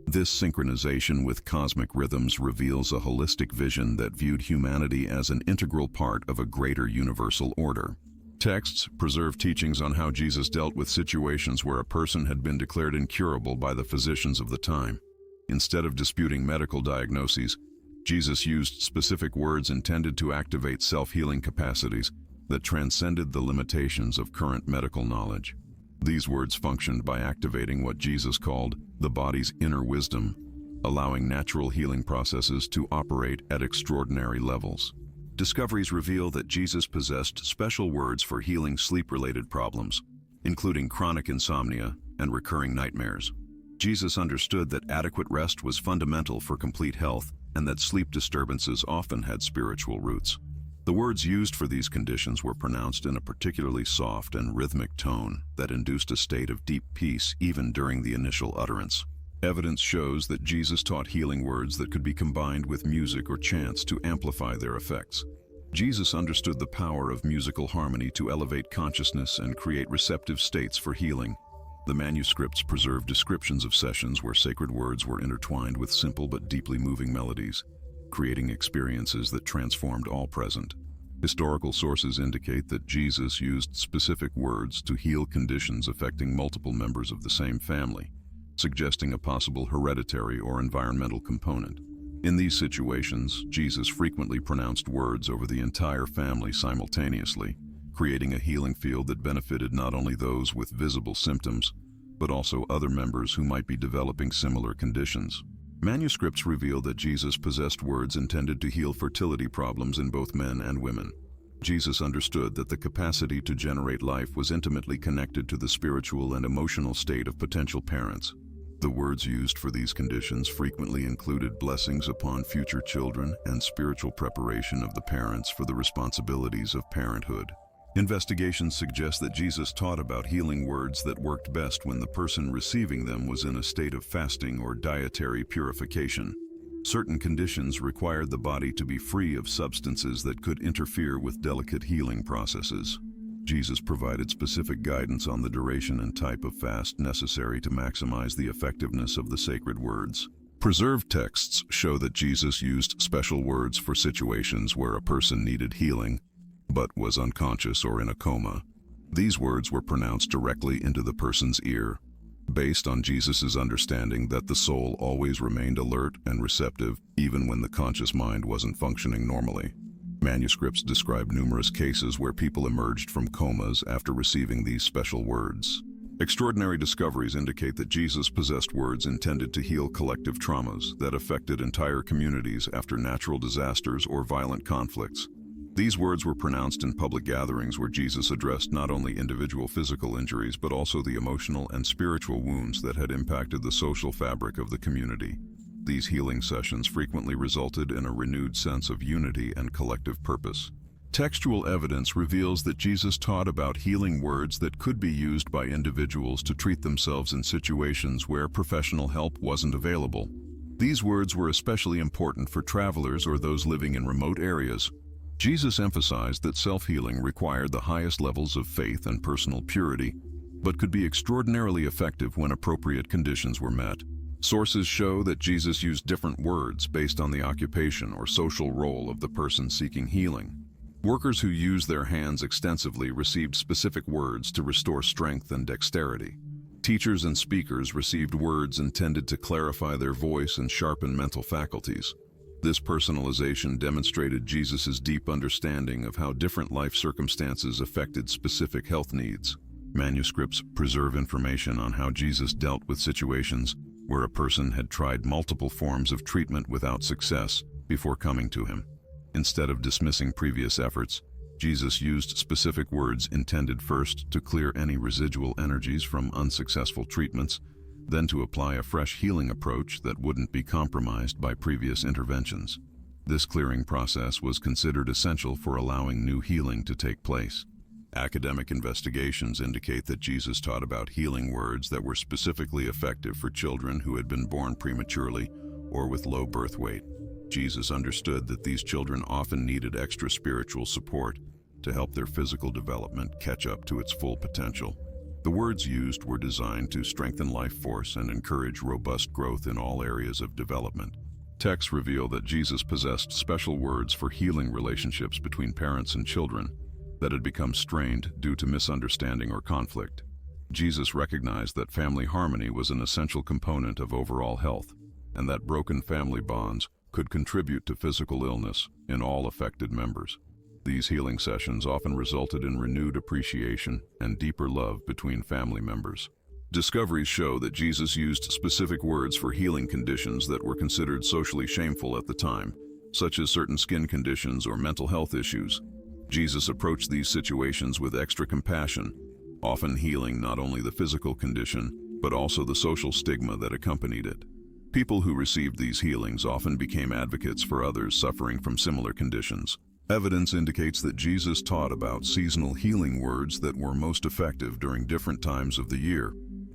This synchronization with cosmic rhythms reveals a holistic vision that viewed humanity as an integral part of a greater universal order. Texts preserve teachings on how Jesus dealt with situations where a person had been declared incurable by the physicians of the time. Instead of disputing medical diagnoses, Jesus used specific words intended to activate self-healing capacities that transcended the limitations of current medical knowledge. These words functioned by activating what Jesus called the body's inner wisdom, allowing natural healing processes to operate at extraordinary levels. Discoveries reveal that Jesus possessed special words for healing sleep-related problems, including chronic insomnia and recurring nightmares. Jesus understood that adequate rest was fundamental for complete health and that sleep disturbances often had spiritual roots. The words used for these conditions were pronounced in a particularly soft and rhythmic tone that induced a state of deep peace even during the initial utterance. Evidence shows that Jesus taught healing words that could be combined with music or chants to amplify their effects. Jesus understood the power of musical harmony to elevate consciousness and create receptive states for healing. The manuscripts preserve descriptions of sessions where sacred words were intertwined with simple but deeply moving melodies, creating experiences that transformed all present. Historical sources indicate that Jesus used specific words to heal conditions affecting multiple members of the same family, suggesting a possible hereditary or environmental component. In these situations, Jesus frequently pronounced words over the entire family simultaneously, creating a healing field that benefited not only those with visible symptoms, but also other members who might be developing similar conditions. Manuscripts reveal that Jesus possessed words intended to heal fertility problems in both men and women. Jesus understood that the capacity to generate life was intimately connected to the spiritual and emotional state of potential parents. The words used for these conditions frequently included blessings upon future children and spiritual preparation of the parents for the responsibilities of parenthood. Investigations suggest that Jesus taught about healing words that worked best when the person receiving them was in a state of fasting or dietary purification. Certain conditions required the body to be free of substances that could interfere with delicate healing processes. Jesus provided specific guidance on the duration and type of fast necessary to maximize the effectiveness of the sacred words. Preserved texts show that Jesus used special words for situations where a person needed healing, but was unconscious or in a coma. These words were pronounced directly into the person's ear, based on Jesus' understanding that the soul always remained alert and receptive even when the conscious mind wasn't functioning normally. Manuscripts describe numerous cases where people emerged from comas after receiving these special words. Extraordinary discoveries indicate that Jesus possessed words intended to heal collective traumas that affected entire communities after natural disasters or violent conflicts. These words were pronounced in public gatherings where Jesus addressed not only individual physical injuries but also the emotional and spiritual wounds that had impacted the social fabric of the community. These healing sessions frequently resulted in a renewed sense of unity and collective purpose. Textual evidence reveals that Jesus taught about healing words that could be used by individuals to treat themselves in situations where professional help wasn't available. These words were especially important for travelers or those living in remote areas. Jesus emphasized that self-healing required the highest levels of faith and personal purity, but could be extraordinarily effective when appropriate conditions were met. Sources show that Jesus used different words based on the occupation or social role of the person seeking healing. Workers who used their hands extensively received specific words to restore strength and dexterity. Teachers and speakers received words intended to clarify their voice and sharpen mental faculties. This personalization demonstrated Jesus' deep understanding of how different life circumstances affected specific health needs. Manuscripts preserve information on how Jesus dealt with situations where a person had tried multiple forms of treatment without success before coming to him. Instead of dismissing previous efforts, Jesus used specific words intended first to clear any residual energies from unsuccessful treatments, then to apply a fresh healing approach that wouldn't be compromised by previous interventions. This clearing process was considered essential for allowing new healing to take place. Academic investigations indicate that Jesus taught about healing words that were specifically effective for children who had been born prematurely or with low birth weight. Jesus understood that these children often needed extra spiritual support to help their physical development catch up to its full potential. The words used were designed to strengthen life force and encourage robust growth in all areas of development. Texts reveal that Jesus possessed special words for healing relationships between parents and children that had become strained due to misunderstanding or conflict. Jesus recognized that family harmony was an essential component of overall health, and that broken family bonds could contribute to physical illness in all affected members. These healing sessions often resulted in renewed appreciation and deeper love between family members. Discoveries show that Jesus used specific words for healing conditions that were considered socially shameful at the time, such as certain skin conditions or mental health issues. Jesus approached these situations with extra compassion, often healing not only the physical condition, but also the social stigma that accompanied it. People who received these healings often became advocates for others suffering from similar conditions. Evidence indicates that Jesus taught about seasonal healing words that were most effective during different times of the year.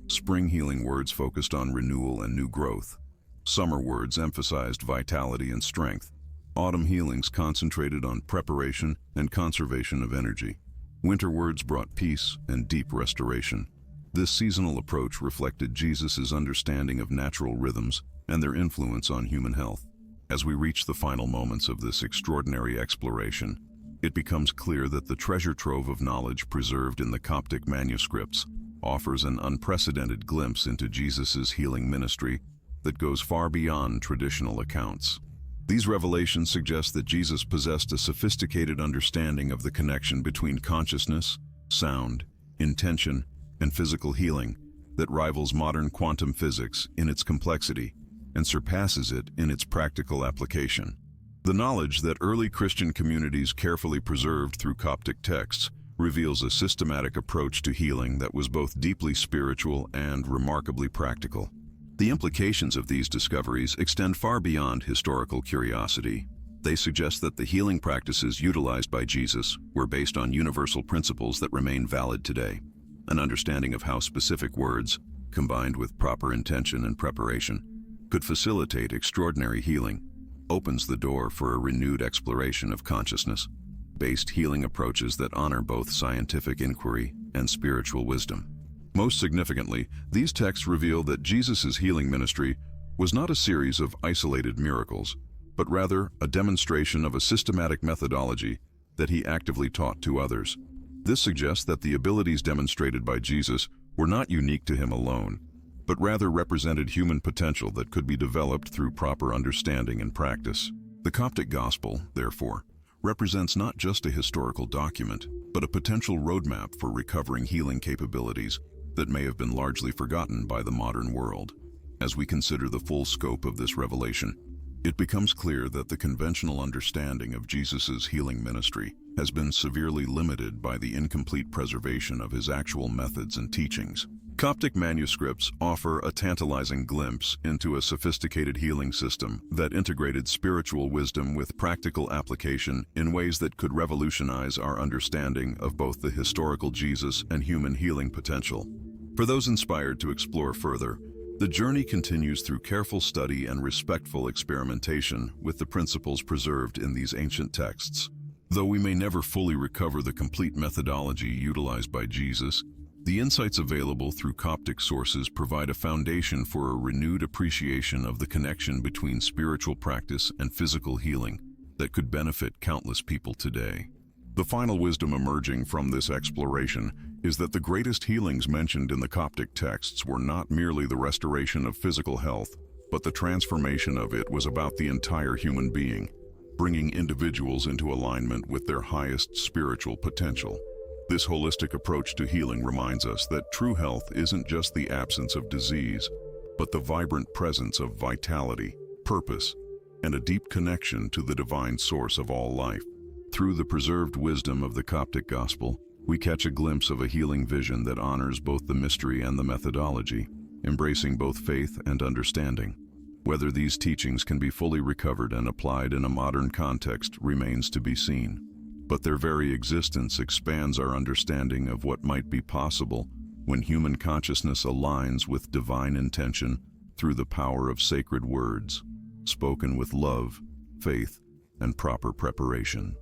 Spring healing words focused on renewal and new growth. Summer words emphasized vitality and strength. Autumn healings concentrated on preparation and conservation of energy. Winter words brought peace and deep restoration. This seasonal approach reflected Jesus' understanding of natural rhythms and their influence on human health. As we reach the final moments of this extraordinary exploration, it becomes clear that the treasure trove of knowledge preserved in the Coptic manuscripts offers an unprecedented glimpse into Jesus' healing ministry that goes far beyond traditional accounts. These revelations suggest that Jesus possessed a sophisticated understanding of the connection between consciousness, sound, intention, and physical healing that rivals modern quantum physics in its complexity and surpasses it in its practical application. The knowledge that early Christian communities carefully preserved through Coptic texts reveals a systematic approach to healing that was both deeply spiritual and remarkably practical. The implications of these discoveries extend far beyond historical curiosity. They suggest that the healing practices utilized by Jesus were based on universal principles that remain valid today. An understanding of how specific words, combined with proper intention and preparation, could facilitate extraordinary healing, opens the door for a renewed exploration of consciousness-based healing approaches that honor both scientific inquiry and spiritual wisdom. Most significantly, these texts reveal that Jesus' healing ministry was not a series of isolated miracles, but rather a demonstration of a systematic methodology that he actively taught to others. This suggests that the abilities demonstrated by Jesus were not unique to him alone, but rather represented human potential that could be developed through proper understanding and practice. The Coptic Gospel, therefore, represents not just a historical document, but a potential roadmap for recovering healing capabilities that may have been largely forgotten by the modern world. As we consider the full scope of this revelation, it becomes clear that the conventional understanding of Jesus' healing ministry has been severely limited by the incomplete preservation of his actual methods and teachings. Coptic manuscripts offer a tantalizing glimpse into a sophisticated healing system that integrated spiritual wisdom with practical application in ways that could revolutionize our understanding of both the historical Jesus and human healing potential. For those inspired to explore further, the journey continues through careful study and respectful experimentation with the principles preserved in these ancient texts. Though we may never fully recover the complete methodology utilized by Jesus, the insights available through Coptic sources provide a foundation for a renewed appreciation of the connection between spiritual practice and physical healing that could benefit countless people today. The final wisdom emerging from this exploration is that the greatest healings mentioned in the Coptic texts were not merely the restoration of physical health, but the transformation of it was about the entire human being, bringing individuals into alignment with their highest spiritual potential. This holistic approach to healing reminds us that true health isn't just the absence of disease, but the vibrant presence of vitality, purpose, and a deep connection to the divine source of all life. Through the preserved wisdom of the Coptic Gospel, we catch a glimpse of a healing vision that honors both the mystery and the methodology, embracing both faith and understanding. Whether these teachings can be fully recovered and applied in a modern context remains to be seen. But their very existence expands our understanding of what might be possible when human consciousness aligns with divine intention through the power of sacred words, spoken with love faith, and proper preparation.